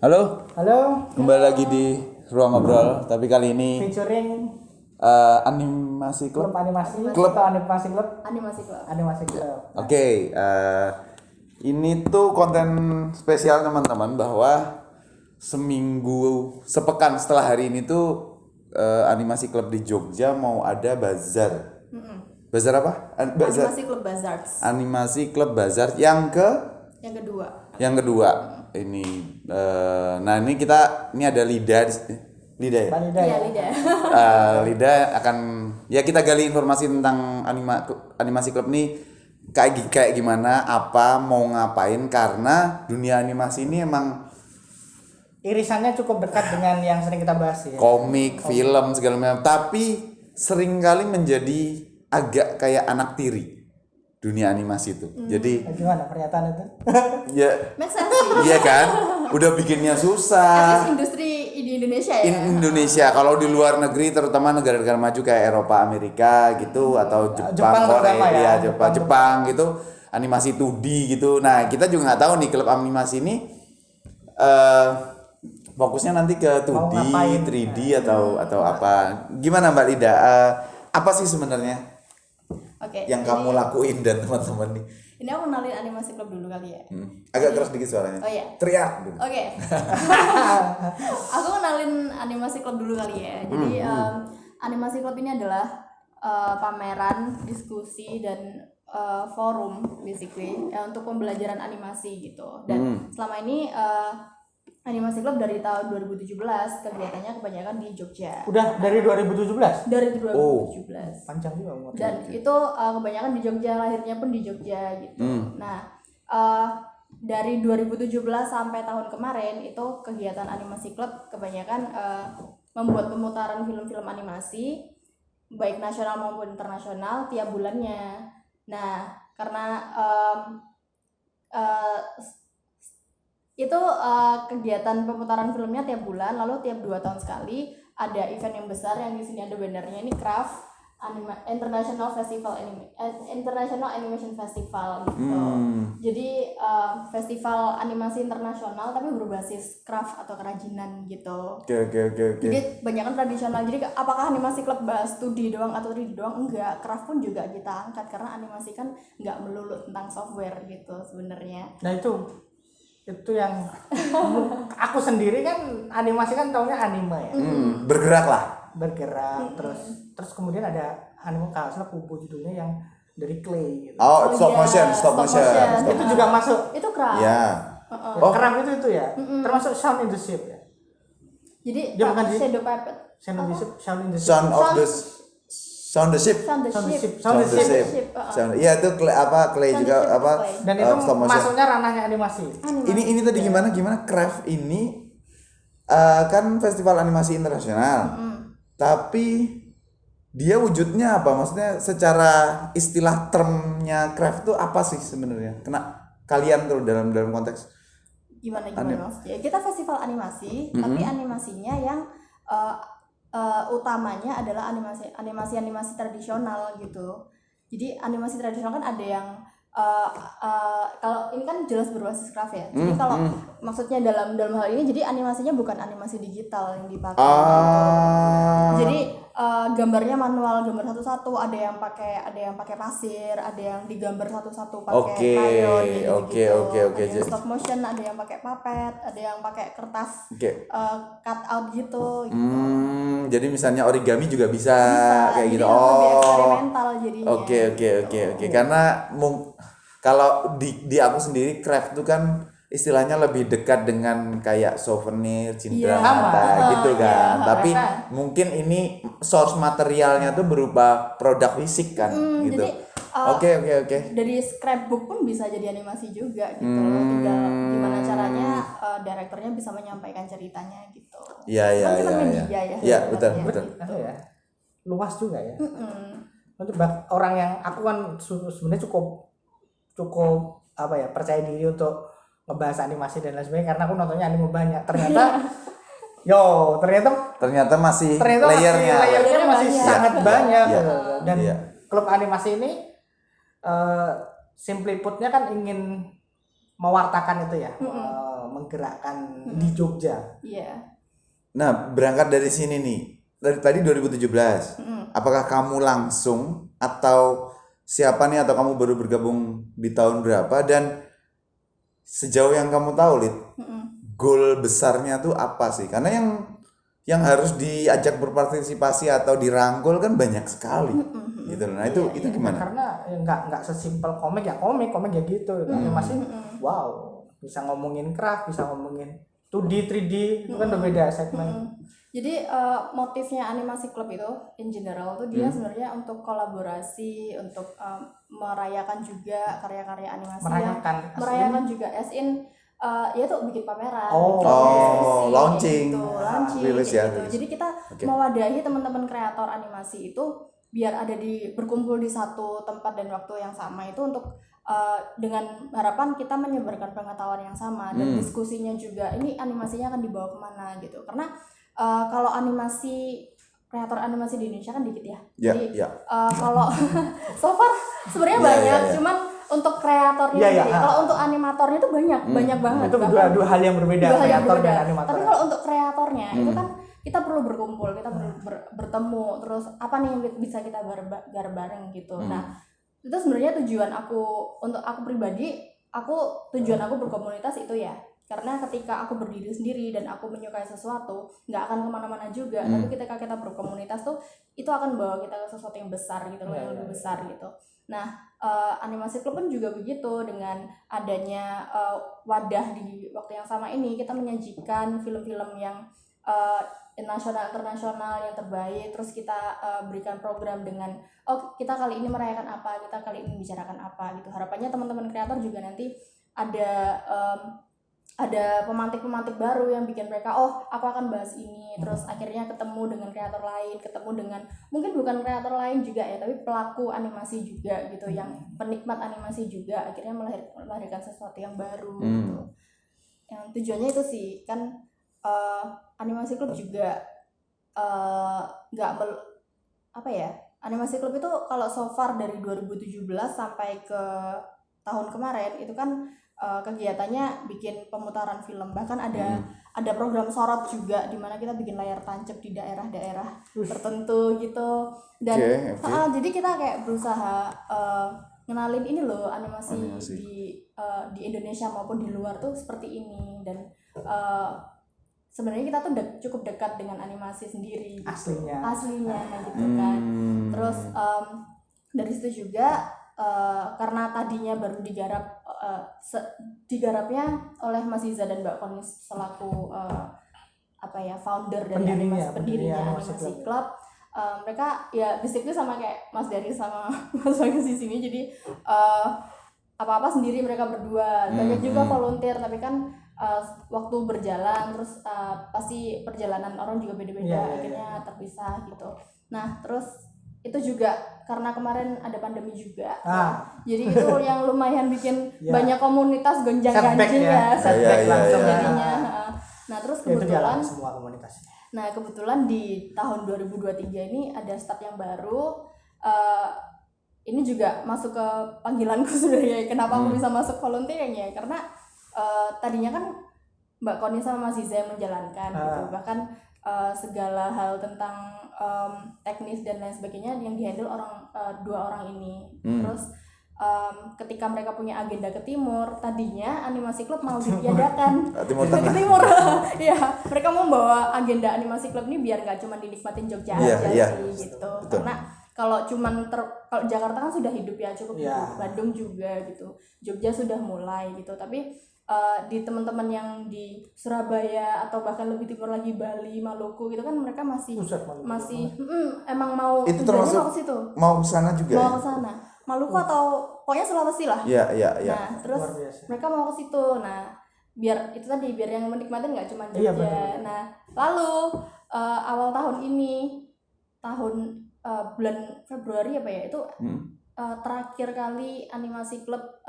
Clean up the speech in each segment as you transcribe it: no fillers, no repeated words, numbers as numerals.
Halo, Halo, kembali lagi di Ruang Ngobrol, tapi kali ini featuring animasi klub klub. animasi, Klub. atau animasi klub, Animasi Club. animasi klub. Oke, ini tuh konten spesial teman-teman bahwa sepekan setelah hari ini tuh animasi klub di Jogja mau ada bazar. Bazar apa? Bazar. Animasi Club Bazaars. Animasi klub bazar yang Yang kedua. Ini nah ini ada Lida ya? Mbak Lida Iya, ya. Lida. Lida akan ya kita gali informasi tentang animasi klub nih kayak gimana, apa mau ngapain, karena dunia animasi ini emang Irisannya cukup dekat dengan yang sering kita bahas ya. komik, film segala macam, tapi seringkali menjadi agak kayak anak tiri dunia animasi itu. Jadi Nah, gimana pernyataan itu? ya Make sense sih. iya kan, udah bikinnya At susah. least industri di Indonesia ya. Indonesia, kalau di luar negeri terutama negara-negara maju kayak Eropa, Amerika gitu, atau Jepang Jepang, terutama Korea, ya. Jepang gitu, animasi 2D gitu. Nah, kita juga nggak tahu nih klub animasi ini fokusnya nanti ke 2D, Mau ngapain? 3D atau apa. Gimana Mbak Lida? Apa sih sebenarnya Oke. yang kamu lakuin dan teman-teman nih? Ini aku kenalin Animasi Club dulu kali ya. Agak keras dikit suaranya. Oh iya. Teriak gitu. Oke. Aku kenalin Animasi Club dulu kali ya. Jadi Animasi Club ini adalah pameran, diskusi dan forum basically untuk pembelajaran animasi gitu. Dan selama ini Animasi Club dari tahun 2017 kegiatannya kebanyakan di Jogja. Udah dari 2017. Dari 2017. Panjang juga umur. Dan itu kebanyakan di Jogja, lahirnya pun di Jogja gitu. Nah, dari 2017 sampai tahun kemarin itu kegiatan Animasi Club kebanyakan membuat pemutaran film-film animasi baik nasional maupun internasional tiap bulannya. Nah, karena itu kegiatan pemutaran filmnya tiap bulan, lalu tiap 2 tahun sekali ada event yang besar yang di sini ada bannernya, ini CRAFT International International Animation Festival gitu. Jadi festival animasi internasional tapi berbasis craft atau kerajinan gitu. Oke. Jadi banyak kan tradisional. Jadi apakah animasi klub bahas 2D doang atau 3D doang? Enggak, craft pun juga kita angkat karena animasi kan enggak melulu tentang software gitu sebenarnya. Nah itu yang aku sendiri kan animasi kan taunya anime ya. Bergerak lah. Bergerak terus kemudian ada anime kalau salah Pupu judulnya yang dari clay gitu. Oh, stop iya, motion. Itu juga masuk. Itu craft. Ya. Oh, keram itu ya. Termasuk Sound in the Ship ya. Jadi Dia bukan di- shadow puppet. Sound in the Ship. Sound the Ship. Sound the Sound the ship. Ship. Sound the Ship. Iya itu clay Sound juga the Ship apa? clay. Dan itu stop motion. masuknya ranahnya animasi. Ini tadi gimana craft ini kan festival animasi internasional. Tapi dia wujudnya apa? Maksudnya secara istilah termnya craft itu apa sih sebenarnya? Kena kalian tuh dalam konteks Gimana maksudnya? Kita festival animasi, tapi animasinya yang utamanya adalah animasi tradisional gitu. Jadi animasi tradisional kan ada yang kalau ini kan jelas berbasis craft ya. Jadi kalau maksudnya dalam hal ini, jadi animasinya bukan animasi digital yang dipakai. Gitu. Jadi gambarnya manual, gambar satu-satu. Ada yang pakai pasir, ada yang digambar satu-satu pakai crayon. Oke. Ada yang stop motion, ada yang pakai puppet, ada yang pakai kertas cut out gitu. Jadi misalnya origami juga bisa kayak jadi gitu. lebih eksperimental jadinya. Oke. Karena kalau di aku sendiri craft itu kan istilahnya lebih dekat dengan kayak souvenir, cindera mata gitu kan. Tapi mungkin ini source materialnya tuh berupa produk fisik kan gitu. Jadi Oke. dari scrapbook pun bisa jadi animasi juga gitu loh. Tinggal gimana caranya direkturnya bisa menyampaikan ceritanya gitu. Iya. Kan cuma media ya. Iya, betul. Ya. Luas juga ya. Untuk orang yang aku kan sebenarnya cukup apa ya, percaya diri untuk ngebahas animasi dan lain sebagainya karena aku nontonnya anime banyak. Ternyata masih layernya masih sangat banyak. Dan klub animasi ini simply putnya kan ingin mewartakan itu ya, menggerakkan di Jogja. Iya. Nah, berangkat dari sini nih. Dari tadi 2017. Apakah kamu langsung atau siapa nih, atau kamu baru bergabung di tahun berapa, dan sejauh yang kamu tahu, Lid, goal besarnya tuh apa sih? Karena yang harus diajak berpartisipasi atau dirangkul kan banyak sekali. Gitu loh. Nah, itu gimana? Karena nggak sesimpel komik ya gitu. Animasi wow, bisa ngomongin craft, bisa ngomongin 2D, 3D, itu kan udah beda segmen. Jadi motifnya animasi klub itu in general tuh dia sebenarnya untuk kolaborasi, untuk merayakan juga karya-karya animasi, merayakan juga as in ya tuh bikin pameran, launching, rilis ya, gitu. Jadi kita mewadahi teman-teman kreator animasi itu biar ada berkumpul di satu tempat dan waktu yang sama, itu untuk dengan harapan kita menyebarkan pengetahuan yang sama dan diskusinya juga ini animasinya akan dibawa kemana gitu. Karena kalau kreator animasi di Indonesia kan dikit ya. Jadi kalau so far sebenarnya banyak, cuman untuk kreatornya kalau untuk animatornya itu banyak banget. Itu dua hal yang berbeda, kreator dan animator. Tapi kalau untuk kreatornya itu kan kita perlu berkumpul, kita perlu bertemu, terus apa nih yang bisa kita garap bareng gitu. Nah, itu sebenarnya tujuan aku pribadi, tujuan aku berkomunitas itu ya. Karena ketika aku berdiri sendiri dan aku menyukai sesuatu, nggak akan kemana-mana juga. Tapi ketika kita berkomunitas tuh, itu akan bawa kita ke sesuatu yang besar gitu, yang lebih besar gitu. Nah, animasi klub pun juga begitu, dengan adanya wadah di waktu yang sama ini, kita menyajikan film-film yang nasional internasional yang terbaik, terus kita berikan program dengan kita kali ini merayakan apa, kita kali ini membicarakan apa gitu. Harapannya teman-teman kreator juga nanti ada pemantik-pemantik baru yang bikin mereka aku akan bahas ini, terus akhirnya ketemu dengan kreator lain, ketemu dengan mungkin bukan kreator lain juga ya, tapi pelaku animasi juga gitu, yang penikmat animasi juga, akhirnya melahirkan sesuatu yang baru gitu. Yang tujuannya itu sih kan animasi klub juga animasi klub itu kalau so far dari 2017 sampai ke tahun kemarin itu kan kegiatannya bikin pemutaran film, bahkan ada program sorot juga di mana kita bikin layar tancap di daerah-daerah tertentu gitu. Dan jadi kita kayak berusaha ngenalin ini loh animasi. di Indonesia maupun di luar tuh seperti ini, dan sebenarnya kita tuh cukup dekat dengan animasi sendiri gitu. aslinya gitu kan. Terus dari situ juga karena tadinya baru digarapnya oleh Mas Iza dan Mbak Konis selaku founder dari pendirinya animasi club. Mereka ya basically sama kayak Mas Dari sama Mas Bagus di sini, jadi apa-apa sendiri mereka berdua. Banyak juga volunteer, tapi kan waktu berjalan terus pasti perjalanan orang juga beda-beda, akhirnya terpisah gitu. Nah, terus itu juga karena kemarin ada pandemi juga, jadi itu yang lumayan bikin banyak komunitas gonjang-ganjing setback langsung jadinya. Nah, terus kebetulan semua komunitas. Nah, kebetulan di tahun 2023 ini ada start yang baru. Ini juga masuk ke panggilanku sebenarnya. Kenapa aku bisa masuk volunteering ya? Karena tadinya kan Mbak Koni sama Mas Iza yang menjalankan gitu. Bahkan segala hal tentang teknis dan lain sebagainya yang dihandle dua orang ini. Terus ketika mereka punya agenda ke timur, tadinya animasi klub mau ditiadakan ke timur. Ya, mereka mau bawa agenda animasi klub ini biar nggak cuma dinikmatin Jogja aja sih gitu. Betul. Karena kalau kalau Jakarta kan sudah hidup ya, cukup hidup. Bandung juga gitu, Jogja sudah mulai gitu. Tapi di teman-teman yang di Surabaya atau bahkan lebih timur lagi, Bali, Maluku gitu kan, mereka masih emang mau itu termasuk ke situ. Mau ke sana juga. Mau ke sana. Maluku atau pokoknya Sulawesi lah. Iya. Nah, terus mereka mau ke situ. Nah, biar yang menikmatin nggak cuma Jogja. Nah, lalu awal tahun ini, bulan Februari itu terakhir kali animasi klub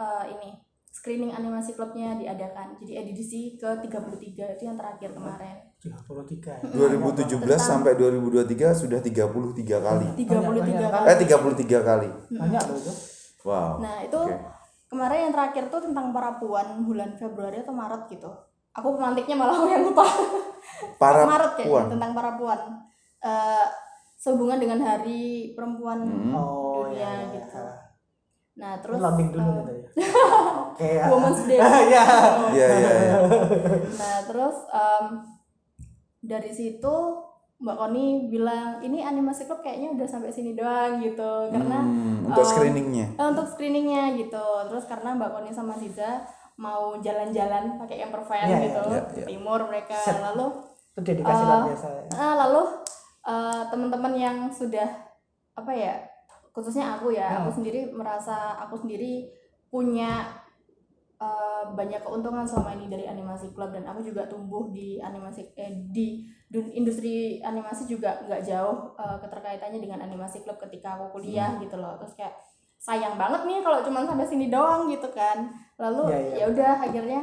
screening animasi klubnya diadakan. Jadi edisi ke-33 itu yang terakhir kemarin. 33. 2017 sampai 2023 sudah 33 kali. 33 kali. 33 kali. Banyak loh itu. Wow. Nah, itu kemarin yang terakhir tuh tentang para puan bulan Februari atau Maret gitu. Aku pemantiknya malah aku yang lupa. Para Maret kayaknya puan. tentang para puan. Sehubungan dengan Hari Perempuan Oh Dunia ya, gitu. ya. Nah, terus Loading dulu gitu ya. Oke ya. Women's Day. Iya. Iya. Nah, terus dari situ Mbak Koni bilang ini animasi klub kayaknya udah sampai sini doang gitu karena Untuk screeningnya. untuk screeningnya gitu. Terus karena Mbak Koni sama Ziza mau jalan-jalan pakai campervan Iya, gitu iya, ke iya. timur mereka. Set. Lalu Itu dedikasi luar biasa. lalu teman-teman yang sudah apa ya, khususnya aku ya, aku sendiri merasa aku sendiri punya banyak keuntungan selama ini dari animasi klub, dan aku juga tumbuh di animasi di industri animasi juga nggak jauh keterkaitannya dengan animasi klub ketika aku kuliah gitu loh. Terus kayak sayang banget nih kalau cuma sampai sini doang gitu kan. Lalu ya udah akhirnya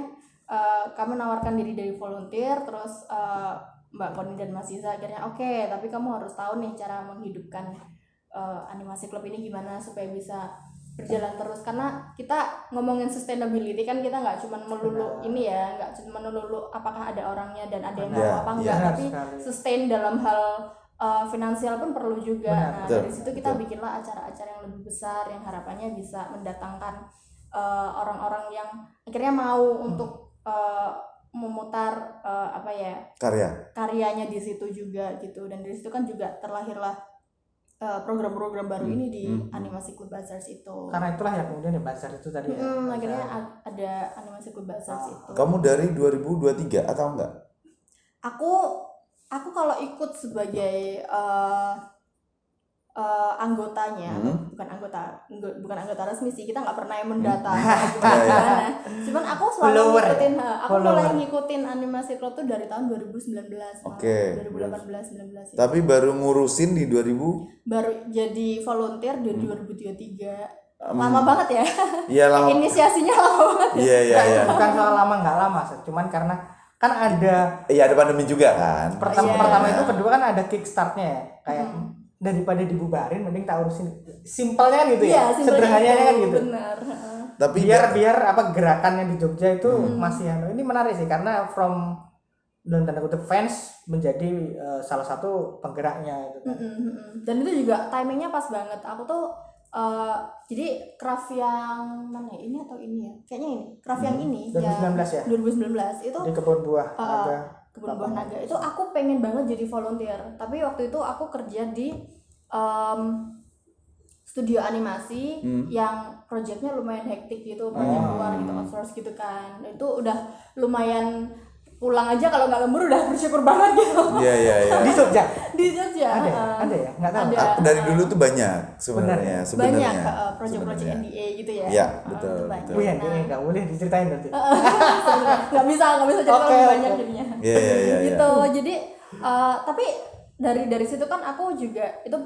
kamu nawarkan diri dari volunteer, terus Mbak Koni dan Mas Iza akhirnya oke, tapi kamu harus tahu nih cara menghidupkan animasi klub ini gimana supaya bisa berjalan terus, karena kita ngomongin sustainability kan kita nggak cuma melulu ini ya, nggak cuma melulu apakah ada orangnya dan ada yang mau apa enggak, tapi sustain dalam hal finansial pun perlu juga. Nah dari situ kita bikinlah acara-acara yang lebih besar yang harapannya bisa mendatangkan orang-orang yang akhirnya mau untuk memutar apa ya karyanya di situ juga gitu. Dan dari situ kan juga terlahirlah program-program baru ini di Animasi Klub Bazaars itu. Karena itulah ya kemudian ya Bazaars itu tadi ya. Akhirnya ada Animasi Klub Bazaars itu. Kamu dari 2023 atau enggak? Aku kalau ikut sebagai anggotanya, bukan anggota resmi sih, kita nggak pernah yang mendata gimana. Cuman aku selalu ngikutin, aku mulai ngikutin Animasi Klub tuh dari tahun 2019, 2018-19. Tapi baru ngurusin di 2000? Baru jadi volunteer di 2023. Lama banget ya? Iya lama. Inisiasinya lama banget ya? Iya. Bukan soal lama nggak lama, cuman karena kan ada. Iya ada pandemi juga kan. Pertama itu, kedua kan ada kickstartnya ya, kayak daripada dibubarin mending tak urusin, simpelnya kan gitu ya, sederhananya kan gitu. Benar. Tapi biar apa gerakannya di Jogja itu masih ini menarik sih, karena from dalam tanda kutip fans menjadi salah satu penggeraknya itu kan. Dan itu juga timingnya pas banget. Aku tuh jadi craft yang mana ya? Ini atau ini ya? Kayaknya ini. Craft yang ini 2019 ya. 2019 itu di Kebun Buah Naga. Kebun Buah Naga itu aku pengen banget jadi volunteer. Tapi waktu itu aku kerja di studio animasi yang proyeknya lumayan hektik gitu, banyak keluar gitu, outsource gitu kan. Itu udah lumayan, pulang aja kalau nggak lembur udah bersyukur banget gitu. Iya. Di Jogja. Di Jogja. Ada ya? Nggak tahu. Dari dulu tuh banyak sebenarnya. Banyak proyek-proyek NDA gitu ya. Iya, betul. Wih, NDA nggak boleh diceritain nanti. Nggak bisa cerita lebih banyak jadinya. Iya. Gitu. Jadi tapi dari situ kan aku juga itu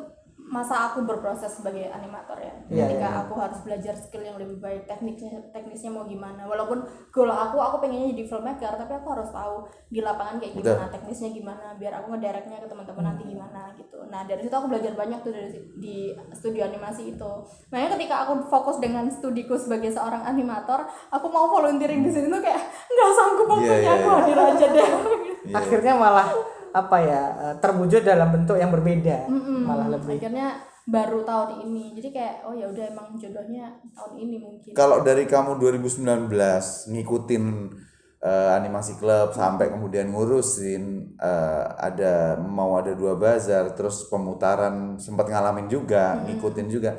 masa aku berproses sebagai animator ya. Ketika aku harus belajar skill yang lebih baik, teknisnya mau gimana. Walaupun goal aku pengennya jadi filmmaker, tapi aku harus tahu di lapangan kayak gimana, teknisnya gimana, biar aku ngedirectnya ke teman-teman nanti gimana gitu. Nah dari situ aku belajar banyak tuh di studio animasi itu. Makanya ketika aku fokus dengan studiku sebagai seorang animator, aku mau volunteering di sini tuh kayak nggak sanggup waktunya, aku hadir aja deh. Akhirnya malah terwujud dalam bentuk yang berbeda, malah lebih. Akhirnya baru tahun ini, jadi kayak oh ya udah emang jodohnya tahun ini mungkin. Kalau dari kamu 2019 ngikutin animasi klub sampai kemudian ngurusin ada 2 bazar, terus pemutaran sempat ngalamin juga, ngikutin juga.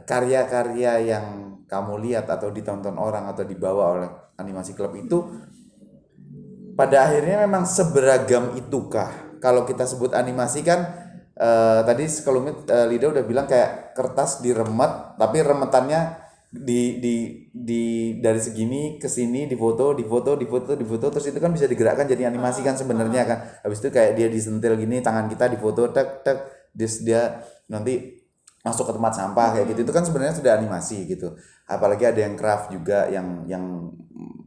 Karya-karya yang kamu lihat atau ditonton orang atau dibawa oleh animasi klub itu pada akhirnya memang seberagam itukah? Kalau kita sebut animasi kan tadi sekelumit Lida udah bilang kayak kertas diremet, tapi remetannya dari segini ke sini difoto terus itu kan bisa digerakkan jadi animasi kan sebenarnya kan. Habis itu kayak dia disentil gini, tangan kita difoto tek dia nanti masuk ke tempat sampah kayak gitu. Itu kan sebenarnya sudah animasi gitu. Apalagi ada yang craft juga yang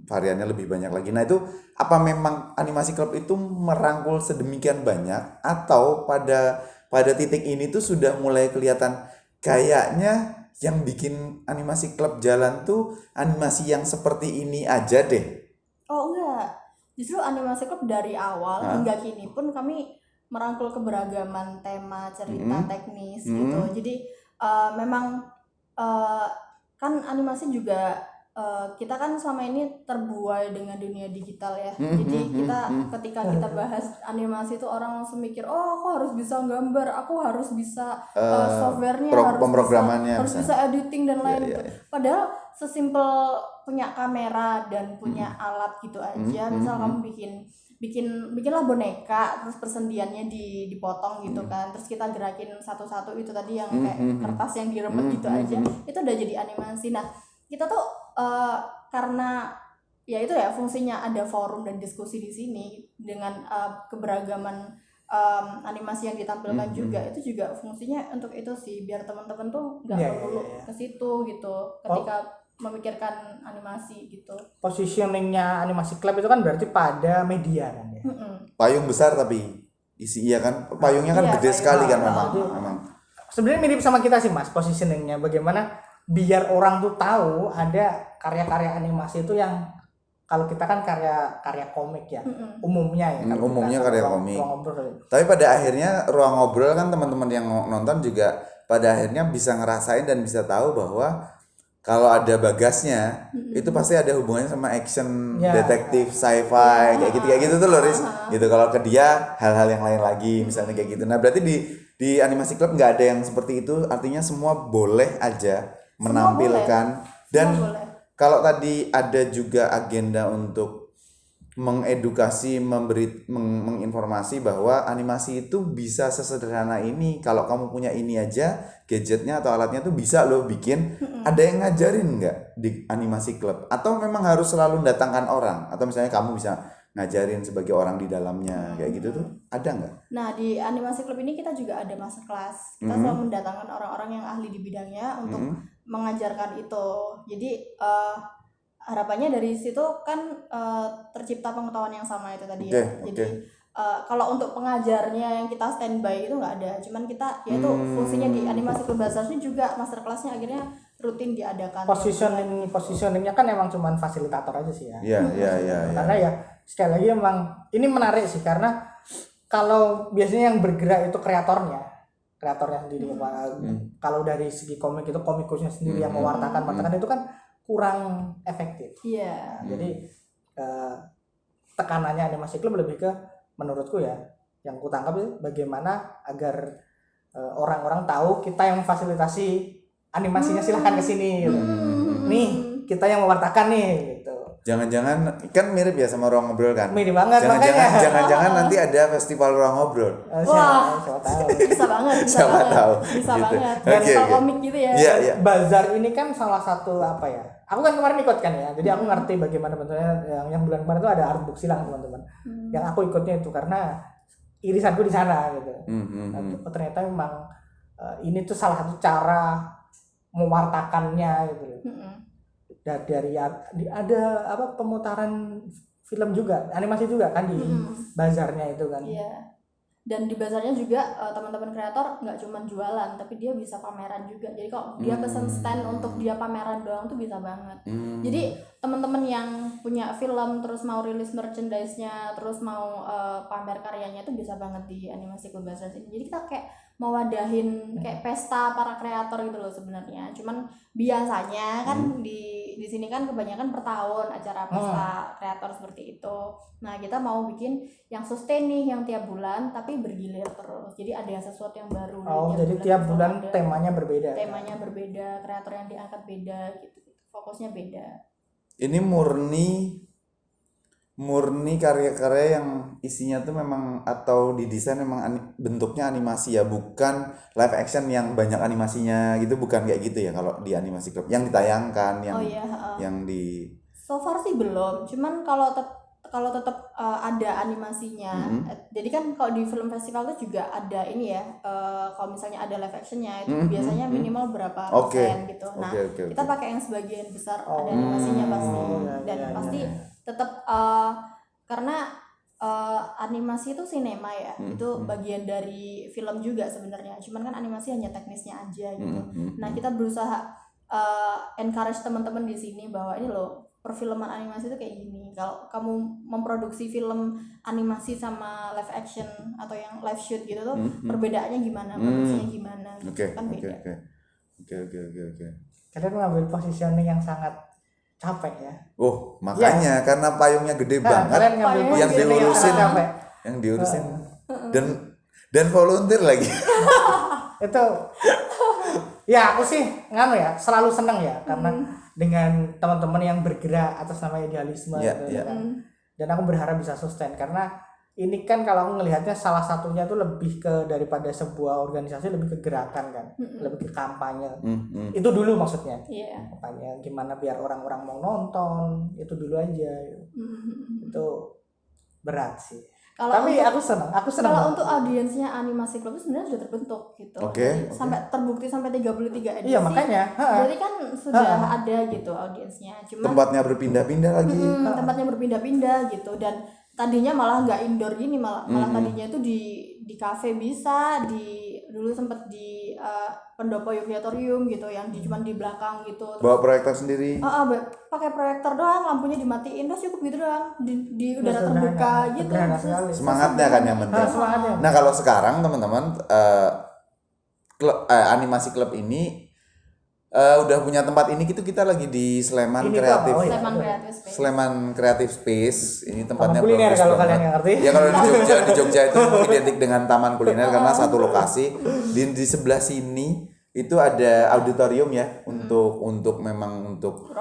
variannya lebih banyak lagi. Nah itu apa memang animasi klub itu merangkul sedemikian banyak, atau pada titik ini tuh sudah mulai kelihatan kayaknya yang bikin animasi klub jalan tuh animasi yang seperti ini aja deh. Oh enggak, justru animasi klub dari awal hingga kini pun kami merangkul keberagaman tema, cerita, teknis gitu. Jadi memang kan animasi juga kita kan selama ini terbuai dengan dunia digital ya. Jadi kita ketika kita bahas animasi itu orang langsung mikir, oh aku harus bisa gambar, aku harus bisa softwarenya, harus bisa editing dan lain gitu. Padahal sesimpel punya kamera dan punya alat gitu aja. Misal kamu bikinlah boneka, terus persendiannya dipotong gitu kan, terus kita gerakin satu-satu itu tadi yang kayak kertas yang direpet gitu aja, itu udah jadi animasi. Nah kita tuh karena ya itu ya fungsinya ada forum dan diskusi di sini dengan keberagaman animasi yang ditampilkan juga, itu juga fungsinya untuk itu sih, biar teman-teman tuh nggak perlu ke situ gitu ketika memikirkan animasi gitu. Positioningnya animasi klub itu kan berarti pada media kan ya. Payung besar tapi isi kan payungnya kan gede sekali kan memang. Sebenarnya mirip sama kita sih Mas, positioningnya bagaimana biar orang tuh tahu ada karya-karya animasi itu yang kalau kita kan karya komik ya, umumnya ya. Umumnya karya komik. Tapi pada akhirnya ruang ngobrol kan teman-teman yang nonton juga pada akhirnya bisa ngerasain dan bisa tahu bahwa kalau ada Bagasnya itu pasti ada hubungannya sama action, detektif, sci-fi kayak gitu tuh loh Riz. Gitu kalau ke dia hal-hal yang lain lagi misalnya kayak gitu. Nah berarti di animasi klub nggak ada yang seperti itu, artinya semua boleh aja menampilkan. Dan kalau tadi ada juga agenda untuk mengedukasi, menginformasi bahwa animasi itu bisa sesederhana ini. Kalau kamu punya ini aja, gadgetnya atau alatnya tuh bisa loh bikin. Ada yang ngajarin nggak di animasi klub? Atau memang harus selalu mendatangkan orang? Atau misalnya kamu bisa ngajarin sebagai orang di dalamnya kayak gitu tuh ada nggak? Nah di animasi klub ini kita juga ada masterclass. Kita selalu mendatangkan orang-orang yang ahli di bidangnya untuk mengajarkan itu. Jadi harapannya dari situ kan tercipta pengetahuan yang sama itu tadi ya. Jadi kalau untuk pengajarnya yang kita standby itu nggak ada. Cuman kita yaitu fungsinya di animasi klub bahasa ini juga masterclassnya akhirnya rutin diadakan. Positioningnya kan emang cuman fasilitator aja sih ya. Iya. Karena ya sekali lagi emang ini menarik sih karena kalau biasanya yang bergerak itu kreatornya sendiri. Kalau dari segi komik itu komikusnya sendiri yang mewartakan itu kan kurang efektif. Iya. Jadi tekanannya animasi klub lebih ke menurutku ya yang ku tangkap itu bagaimana agar orang-orang tahu kita yang memfasilitasi animasinya silahkan ke sini gitu. Nih kita yang mewartakan nih gitu. Jangan-jangan kan mirip ya sama ruang ngobrol kan? Mirip banget. Jangan-jangan nanti ada festival ruang ngobrol. Wah, siapa tahu. Bisa banget. Bisa Gitu. banget. Dan komik gitu ya. Iya. Bazar ini kan salah satu apa ya? Aku kan kemarin ikut kan ya. Jadi aku ngerti bagaimana bentuknya yang bulan kemarin itu ada artbook silang teman-teman. Yang aku ikutnya itu karena irisanku di sana gitu. Ternyata memang ini tuh salah satu cara mewartakannya gitu. Dari ada apa pemutaran film juga, animasi juga kan di bazarnya itu kan. Iya. Dan di bazarnya juga teman-teman kreator nggak cuma jualan, tapi dia bisa pameran juga. Jadi kalau dia pesen stand untuk dia pameran doang tuh bisa banget. Jadi teman-teman yang punya film terus mau rilis merchandise-nya, terus mau pamer karyanya tuh bisa banget di animasi klub bazar ini. Jadi kita kayak mewadahin kayak pesta para kreator gitu loh sebenarnya. Cuman biasanya kan di sini kan kebanyakan per tahun acara pesta kreator seperti itu. Nah kita mau bikin yang sustain nih, yang tiap bulan tapi bergilir terus. Jadi ada sesuatu yang baru. Jadi tiap bulan temanya berbeda. Temanya berbeda, kreator yang diangkat beda gitu. Fokusnya beda. Ini murni karya-karya yang isinya tuh memang atau didesain memang bentuknya animasi ya, bukan live action yang banyak animasinya gitu, bukan kayak gitu ya kalau di animasi klub yang ditayangkan yang di so far sih belum, cuman kalau tetap ada animasinya. Jadi kan kalau di film festival itu juga ada ini ya, kalau misalnya ada live actionnya itu biasanya minimal berapa persen gitu. Nah kita pakai yang sebagian besar ada animasinya pasti, dan pasti tetap karena animasi itu sinema ya, itu bagian dari film juga sebenarnya. Cuman kan animasi hanya teknisnya aja gitu. Nah kita berusaha encourage teman-teman di sini bahwa ini loh perfilman animasi itu kayak gini. Kalau kamu memproduksi film animasi sama live action atau yang live shoot gitu tuh perbedaannya gimana, produksinya gimana, gitu kan beda. Oke. Kalian mengambil positioning yang sangat capek ya. Oh, makanya karena payungnya gede banget Kalian ngambil Payungnya yang positioning yang diurusin, sangat capek. yang diurusin dan volunteer lagi. Itu ya aku sih selalu seneng ya karena dengan teman-teman yang bergerak atas nama idealisme gitu kan. Dan aku berharap bisa sustain karena ini kan kalau aku ngelihatnya salah satunya itu lebih ke daripada sebuah organisasi, lebih ke gerakan kan, lebih ke kampanye. Itu dulu maksudnya. Kampanye gimana biar orang-orang mau nonton, itu dulu aja. Itu berat sih. Tapi aku senang. Kalau untuk audiensnya Animasi Club itu sebenarnya sudah terbentuk gitu. Jadi sampai terbukti sampai 33 edisi. Iya, makanya. Jadi kan sudah ada gitu audiensnya. Cuman tempatnya berpindah-pindah lagi. Tempatnya berpindah-pindah gitu, dan tadinya malah nggak indoor gini, malah tadinya itu di kafe bisa, dulu sempat di Pendopo Yogyatorium gitu yang cuman di belakang gitu. Bawa proyektor sendiri. Pakai proyektor doang, lampunya dimatiin, terus cukup gitu doang di udara terbuka gitu. Semangatnya kan yang penting. Nah kalau sekarang teman-teman Animasi Club ini udah punya tempat ini, kita lagi di Sleman Kreatif. Sleman Kreatif Space. Ini tempatnya kuliner bagus kalau banget. kalian yang ngerti. Ya kalau di Jogja itu identik dengan taman kuliner karena satu lokasi. Di sebelah sini itu ada auditorium ya untuk memang untuk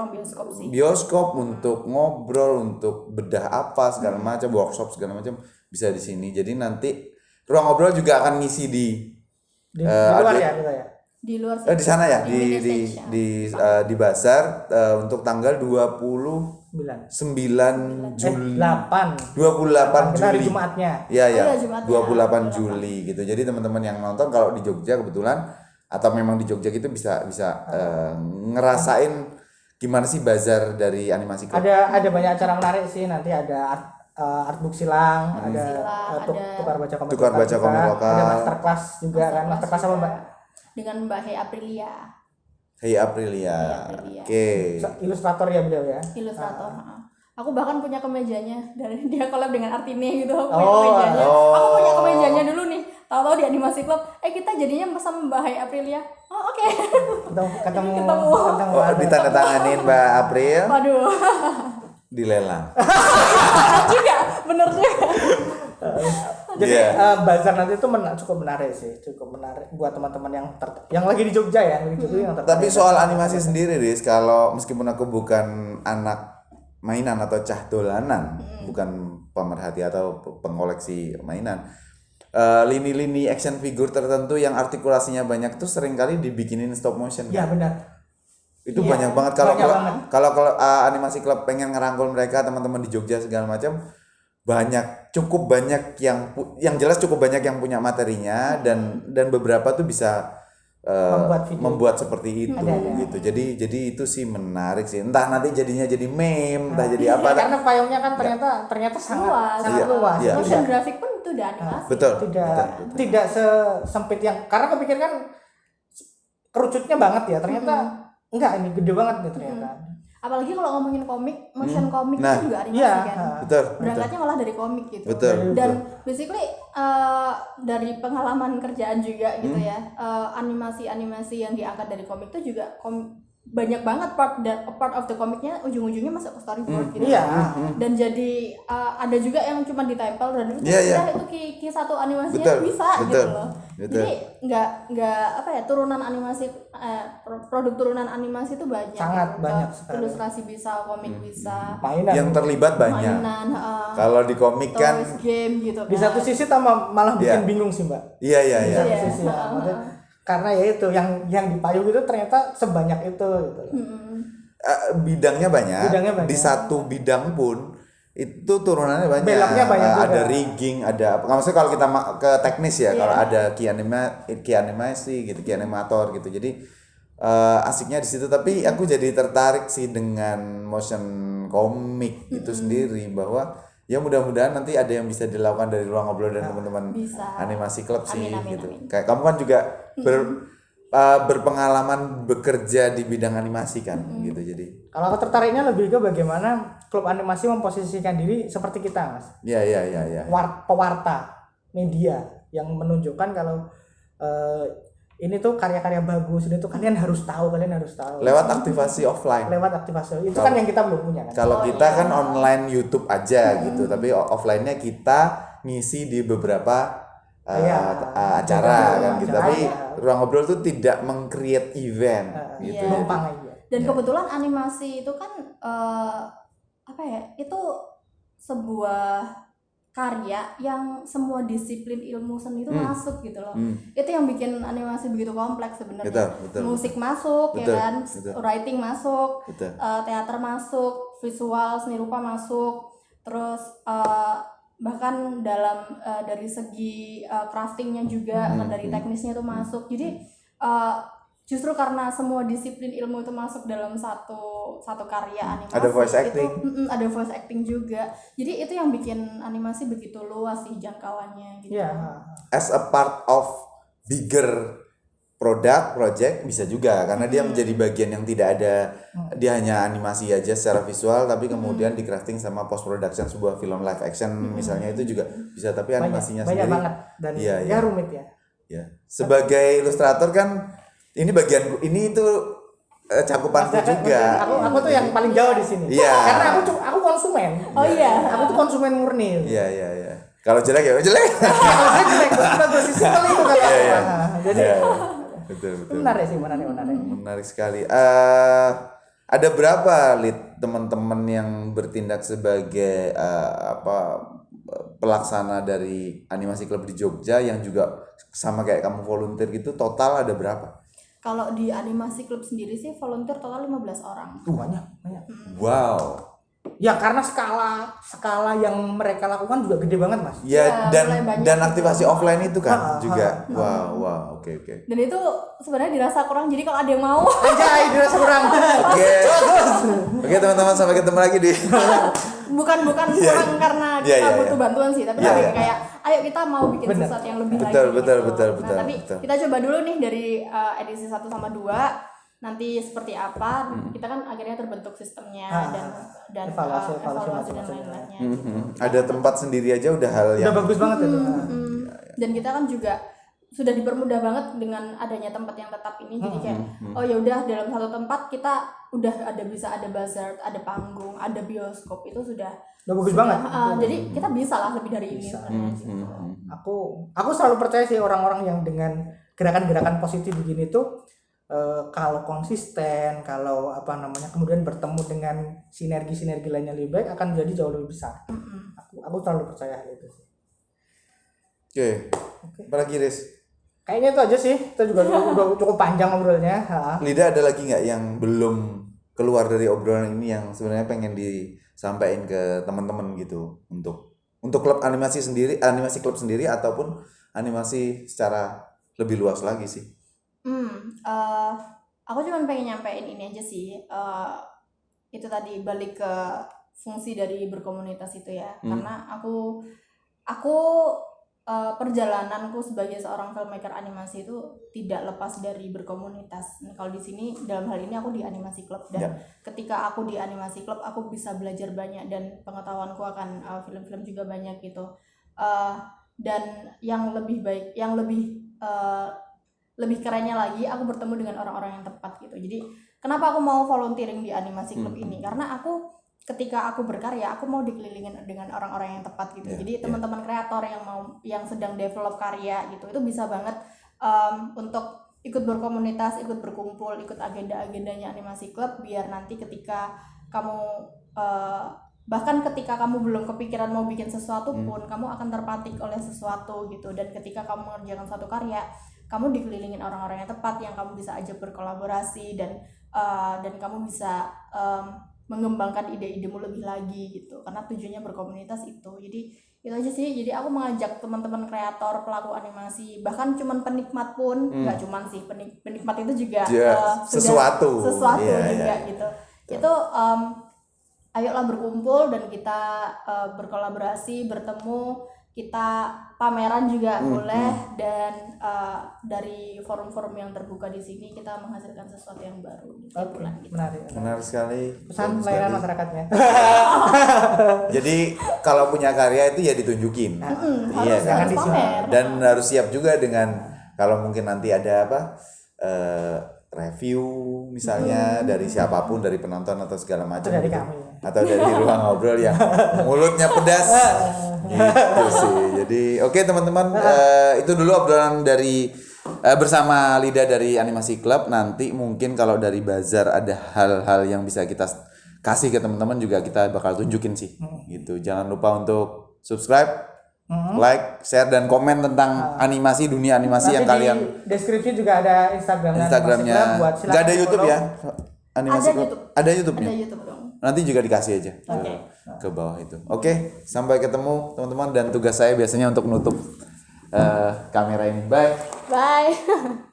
bioskop, untuk ngobrol, untuk bedah apa segala macam, workshop segala macam bisa di sini. Jadi nanti ruang ngobrol juga akan ngisi di luar ya kita ya. Di luar di sana ya, di Bazar untuk tanggal 29 Juli. 28 hari Juli. Jumatnya. Iya, 28 Juli gitu. Jadi teman-teman yang nonton kalau di Jogja kebetulan atau memang di Jogja gitu bisa ngerasain gimana sih bazar dari Animasi Club. Ada banyak acara menarik sih, nanti ada artbook silang, ada tukar baca komik lokal, ada masterclass juga kan, masterclass sama Mbak dengan Mbak Hey Aprilia. Hey Aprilia. Oke. Ilustrator ya beliau ya. Ilustrator. Aku bahkan punya kemejanya dari dia collab dengan Artine gitu. Aku punya kemejanya dulu nih. Tahu-tahu di Animasi Club, kita jadinya sama Mbak Hey Aprilia. Oke. Ketemu. Ditandatanganin Mbak April. Waduh. Dilelang. Bener juga. Jadi bazar nanti itu cukup menarik buat teman-teman yang lagi di Jogja ya, Tapi soal animasi sendiri, Riz, kalau meskipun aku bukan anak mainan atau cah dolanan, bukan pemerhati atau pengoleksi mainan, lini-lini action figure tertentu yang artikulasinya banyak tuh seringkali dibikinin stop motion. Iya, benar. Itu banyak banget kalau Animasi Club pengen ngerangkul mereka teman-teman di Jogja segala macam, cukup banyak yang jelas cukup banyak yang punya materinya dan beberapa tuh bisa membuat seperti itu gitu. Jadi itu sih menarik sih. Entah nanti jadinya jadi meme, entah jadi apa. Karena payungnya kan ternyata sangat luas. Motion graphic pun itu udah animasi. Betul. Tidak sesempit yang, karena kepikir kan kerucutnya banget ya. Ternyata enggak, ini gede banget nih ternyata. Apalagi kalau ngomongin komik, motion komik itu juga animasi kan. Betul. Berangkatnya malah dari komik gitu. Betul. Dan basically dari pengalaman kerjaan juga gitu ya, animasi-animasi yang diangkat dari komik itu juga banyak banget part of the komiknya ujung-ujungnya masuk ke storyboard gitu. Dan jadi ada juga yang cuma ditempel dan itu itu satu animasinya bisa gitu loh. Jadi nggak turunan animasi produk turunan animasi itu banyak. Sangat banyak sekali. Ilustrasi bisa, komik bisa. Mainan. Yang terlibat banyak. Kalau di komik kan game gitu kan. Di satu sisi malah bikin bingung sih, Mbak. Iya. Di satu sisi karena ya itu yang di payung itu ternyata sebanyak itu gitu. Bidangnya banyak. Di satu bidang pun itu turunannya banyak. Beloknya banyak juga. Ada rigging, ada maksudnya kalau kita ke teknis ya, kalau ada key animasi gitu, key animator gitu. Jadi asiknya di situ. Tapi aku jadi tertarik sih dengan motion komik itu sendiri, bahwa ya mudah-mudahan nanti ada yang bisa dilakukan dari Ruang Ngobrol dan teman-teman Bisa. animasi klub sih Amin, gitu. amin. Kayak kamu kan juga berpengalaman bekerja di bidang animasi kan gitu. Jadi Kalau aku tertariknya lebih ke bagaimana klub animasi memposisikan diri seperti kita, Mas. ya. Pewarta media yang menunjukkan kalau ini tuh karya-karya bagus, ini tuh kalian harus tahu. Lewat aktivasi offline. Lewat aktivasi itu kan yang kita belum punya kan. Kalau kita kan online YouTube aja gitu, tapi offline-nya kita ngisi di beberapa acara kan gitu. Tapi Ruang Ngobrol tuh tidak meng-create event gitu. Numpang aja. Dan kebetulan animasi itu kan itu sebuah karya yang semua disiplin ilmu seni itu masuk gitu loh. Itu yang bikin animasi begitu kompleks sebenarnya. Betul, Musik masuk, betul, ya kan, betul. writing masuk, Betul. teater masuk, visual seni rupa masuk, terus bahkan dalam dari segi craftingnya juga, dari teknisnya itu masuk. Jadi justru karena semua disiplin ilmu itu masuk dalam satu karya animasi, Ada voice itu acting. ada voice acting juga. Jadi itu yang bikin animasi begitu luas sih jangkauannya gitu. Iya. As a part of bigger project bisa juga karena dia menjadi bagian yang tidak ada, dia hanya animasi aja secara visual tapi kemudian di crafting sama post production sebuah film live action misalnya itu juga bisa, tapi animasinya banyak sendiri banget dan Iya. rumit ya. ya. Sebagai ilustrator kan ini bagian ini itu cakupanku juga. Aku tuh yang paling jauh di sini. Iya. Karena aku konsumen. Oh iya. Aku tuh konsumen murni. Iya. Kalau jelek ya jelek. Kalau saya jelek, bagus simpel itu kalau. Iya. Jadi Iya. Betul. menarik sih, menarik. Menarik sekali. Ada berapa teman-teman yang bertindak sebagai pelaksana dari animasi klub di Jogja yang juga sama kayak kamu volunteer gitu, total ada berapa? Kalau di animasi klub sendiri sih volunteer total 15 orang. Banyak. Wow. Ya karena skala yang mereka lakukan juga gede banget, Mas. Ya, mulai banyak dan gitu. aktivasi offline itu kan juga. Wow, oke. Dan itu sebenarnya dirasa kurang. Jadi kalau ada yang mau Anjay, dirasa kurang. Oke, teman-teman, sampai ketemu lagi di bukan kurang karena kita butuh bantuan sih, tapi Iya, lebih iya. kayak ayo kita mau bikin sesuatu yang lebih Betul, lagi. betul. Tapi kita coba dulu nih dari edisi 1 sama 2 nanti seperti apa. Kita kan akhirnya terbentuk sistemnya dan evaluasi dan lain-lainnya. Ada tempat sendiri aja udah hal yang Udah bagus banget itu. Dan kita kan juga sudah dipermudah banget dengan adanya tempat yang tetap ini. Jadi kayak oh ya udah dalam satu tempat kita udah bisa ada bazar, ada panggung, ada bioskop, itu sudah Bagus banget. Jadi kita bisa lah lebih dari ini sebenarnya gitu. Aku selalu percaya sih orang-orang yang dengan gerakan-gerakan positif begini tuh kalau konsisten, kalau kemudian bertemu dengan sinergi lainnya lebih baik akan jadi jauh lebih besar. Aku selalu percaya hal itu sih. Oke. Apalagi Riz? Kayaknya itu aja sih. Kita juga udah cukup panjang ngobrolnya. Lida, ada lagi nggak yang belum keluar dari obrolan ini yang sebenarnya pengen disampaikan ke teman-teman gitu untuk klub animasi sendiri, animasi klub sendiri ataupun animasi secara lebih luas lagi sih? Aku cuma pengen nyampein ini aja sih. Itu tadi balik ke fungsi dari berkomunitas itu ya. Karena aku perjalananku sebagai seorang filmmaker animasi itu tidak lepas dari berkomunitas. Nah, kalau di sini dalam hal ini aku di animasi klub, dan ketika aku di animasi klub aku bisa belajar banyak dan pengetahuanku akan film-film juga banyak gitu. Dan yang lebih baik, yang lebih kerennya lagi, aku bertemu dengan orang-orang yang tepat gitu. Jadi kenapa aku mau volunteering di animasi klub ini? Karena ketika aku berkarya, aku mau dikelilingin dengan orang-orang yang tepat gitu. Jadi teman-teman kreator yang sedang develop karya gitu, itu bisa banget untuk ikut berkomunitas, ikut berkumpul, ikut agenda-agendanya animasi klub, biar nanti ketika kamu bahkan ketika kamu belum kepikiran mau bikin sesuatu pun, kamu akan terpatik oleh sesuatu gitu. Dan ketika kamu mengerjakan suatu karya, kamu dikelilingin orang-orang yang tepat yang kamu bisa ajak berkolaborasi, dan kamu bisa mengembangkan ide-idemu lebih lagi gitu, karena tujuannya berkomunitas itu. Jadi itu aja sih. Jadi aku mengajak teman-teman kreator, pelaku animasi, bahkan cuman penikmat pun, nggak cuman sih penikmat itu juga sesuatu juga gitu. Itu ayolah berkumpul dan kita berkolaborasi, bertemu, kita pameran juga boleh, dan dari forum-forum yang terbuka di sini kita menghasilkan sesuatu yang baru tiap bulan gitu. Menarik sekali. Pesan pelayanan masyarakatnya. Jadi kalau punya karya itu ya ditunjukin. Iya kan. Harus pamer. Dan harus siap juga dengan kalau mungkin nanti ada apa review misalnya dari siapapun, dari penonton atau segala macam dari gitu. kami. Atau dari ruang ngobrol yang mulutnya pedas gitu sih. Jadi oke teman-teman, itu dulu obrolan dari bersama Lida dari Animasi Club. Nanti mungkin kalau dari Bazar ada hal-hal yang bisa kita kasih ke teman-teman juga kita bakal tunjukin sih gitu. Jangan lupa untuk subscribe, like, share, dan komen tentang animasi, dunia animasi Nanti yang kalian. di deskripsi juga ada Instagramnya. Nggak ada YouTube ya? Animasi Ada Club. YouTube. Ada YouTube-nya. Ada YouTube dong. Nanti juga dikasih aja ke bawah itu. Oke, sampai ketemu teman-teman, dan tugas saya biasanya untuk nutup kamera ini. Bye. Bye.